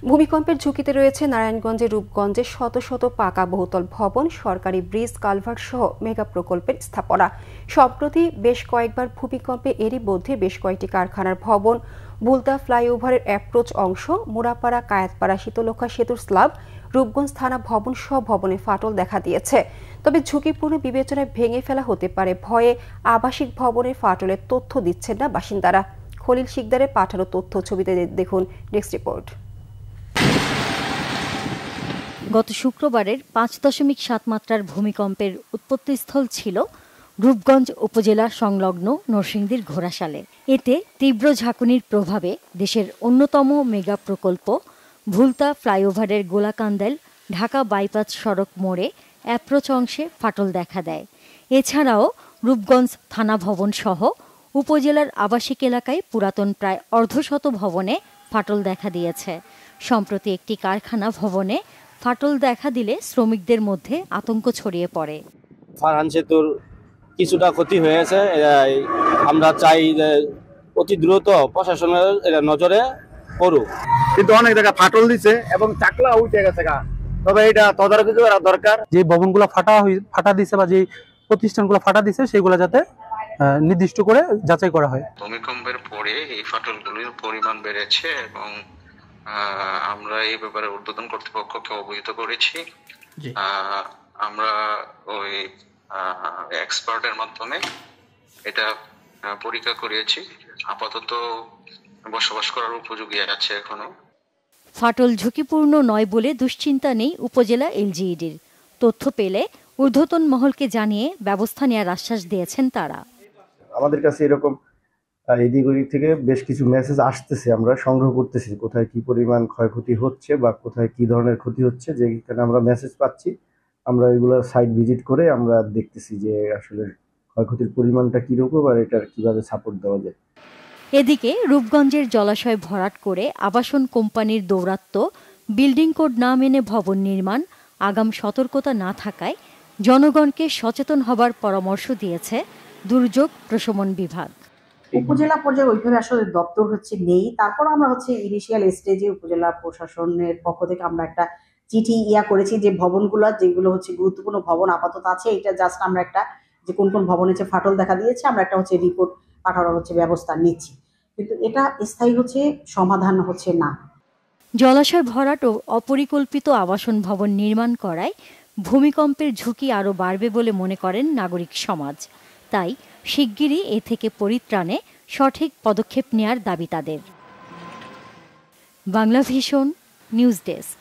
ভূমিকম্পের ঝুঁকিতে রয়েছে নারায়ণগঞ্জের রূপগঞ্জে শত শত পাকা বহুতল ভবন, সরকারি ব্রিজ, কালভার্ট সহ মেগা প্রকল্পের স্থাপনা। সম্প্রতি বেশ কয়েকবার ভূমিকম্পে এরই মধ্যে বেশ কয়েকটি কারখানার ভবন, বুলতা ফ্লাইওভারের অ্যাপ্রোচ অংশ, মুরাপাড়া কায়েতপাড়া শীতলক্ষা সেতুর স্ল্যাব, রূপগঞ্জ থানা ভবন সহ ভবনে ফাটল দেখা দিয়েছে। তবে ঝুঁকিপূর্ণ বিবেচনায় ভেঙে ফেলা হতে পারে ভয়ে আবাসিক ভবনের ফাটলের তথ্য দিচ্ছেন না বাসিন্দারা। খলিল শিকদারের পাঠানো তথ্য ছবিতে দেখুন ডেস্ক রিপোর্ট। গত শুক্রবারের 5.7 মাত্রার ভূমিকম্পের উৎপত্তিস্থল ছিল রূপগঞ্জ উপজেলা সংলগ্ন নরসিংদীর ঘোড়াশালে। এতে তীব্র ঝাঁকুনির প্রভাবে দেশের অন্যতম মেগা প্রকল্প ভুলতা ফ্লাইওভারের গোলাকান্দাল ঢাকা বাইপাস সড়ক মোড়ে অ্যাপ্রোচ অংশে ফাটল দেখা দেয়। এছাড়াও রূপগঞ্জ থানা ভবন সহ উপজেলার আবাসিক এলাকায় পুরাতন প্রায় অর্ধশত ভবনে ফাটল দেখা দিয়েছে। সম্প্রতি একটি কারখানা ভবনে ফাটল দেখা দিলে শ্রমিকদের মধ্যে আতঙ্ক ছড়িয়ে পড়ে। ফারহান সেতুর কিছুটা ক্ষতি হয়েছে, আমরা চাই যে অতি দ্রুত প্রশাসনের নজরে পড়ুক। কিন্তু অনেক জায়গায় ফাটল দিছে এবং চাকলা উঠে গেছে, তবে এটা তদারকি করা দরকার। যে ভবনগুলো ফাটা দিছে বা যে প্রতিষ্ঠানগুলো ফাটা দিছে সেগুলো যাতে নির্দিষ্ট করে যাচাই করা হয়। ভূমিকম্পের পরে এই ফাটলগুলির পরিমাণ বেড়েছে এবং আমরা এই ব্যাপারে ঊর্ধ্বতন কর্তৃপক্ষকে অবহিত করেছি। আমরা ওই এক্সপার্টের মাধ্যমে এটা পরীক্ষা করিয়েছি। আপাতত বসবাস করার উপযোগী আছে এখনো। ফাটল ঝুঁকিপূর্ণ নয় বলে দুশ্চিন্তা নেই উপজেলা এলজিইডির। তথ্য পেলে ঊর্ধ্বতন মহলকে জানিয়ে ব্যবস্থা নেওয়ার আশ্বাস দিয়েছেন তারা। আমাদের কাছে এরকম এদিক ওদিক থেকে বেশ কিছু মেসেজ আসতেছে, আমরা সংগ্রহ করতেছি কোথায় কি পরিমাণ ক্ষয়ক্ষতি হচ্ছে বা কোথায় কি ধরনের ক্ষতি হচ্ছে। যেখানে আমরা মেসেজ পাচ্ছি আমরা এগুলো সাইট ভিজিট করে আমরা দেখতেছি যে আসলে ক্ষয়ক্ষতির পরিমাণটা কিরকম আর এটার কিভাবে সাপোর্ট দেওয়া যায়। এদিকে রূপগঞ্জের জলাশয় ভরাট করে আবাসন কোম্পানির দৌরাত্ম্য, বিল্ডিং কোড না মেনে ভবন নির্মাণ, আগাম সতর্কতা না থাকায় জনগণকে সচেতন হবার পরামর্শ দিয়েছে দুর্যোগ প্রশমন বিভাগ। উপজেলা পর্যায়ে ওইভাবে আসলে দপ্তর নেই, তারপর আমরা ইনিশিয়াল স্টেজে উপজেলা প্রশাসনের পক্ষ থেকে আমরা একটা চিঠি করেছি যে ভবনগুলো যেগুলো গুরুত্বপূর্ণ ভবন আপাতত আছে, এটা জাস্ট আমরা একটা যে কোন কোন ভবনে ফাটল দেখা দিয়েছে আমরা একটা রিপোর্ট পাঠানোর ব্যবস্থা নিচ্ছি, কিন্তু এটা স্থায়ী সমাধান না। জলাশয় ভরাট ও অপরিকল্পিত আবাসন ভবন নির্মাণ করায় ভূমিকম্পের ঝুঁকি আরও বাড়বে বলে মনে করেন নাগরিক সমাজ। তাই শিগগিরই এ থেকে পরিত্রাণে সঠিক পদক্ষেপ নেয়ার দাবি তাদের। Bangla vision news desk.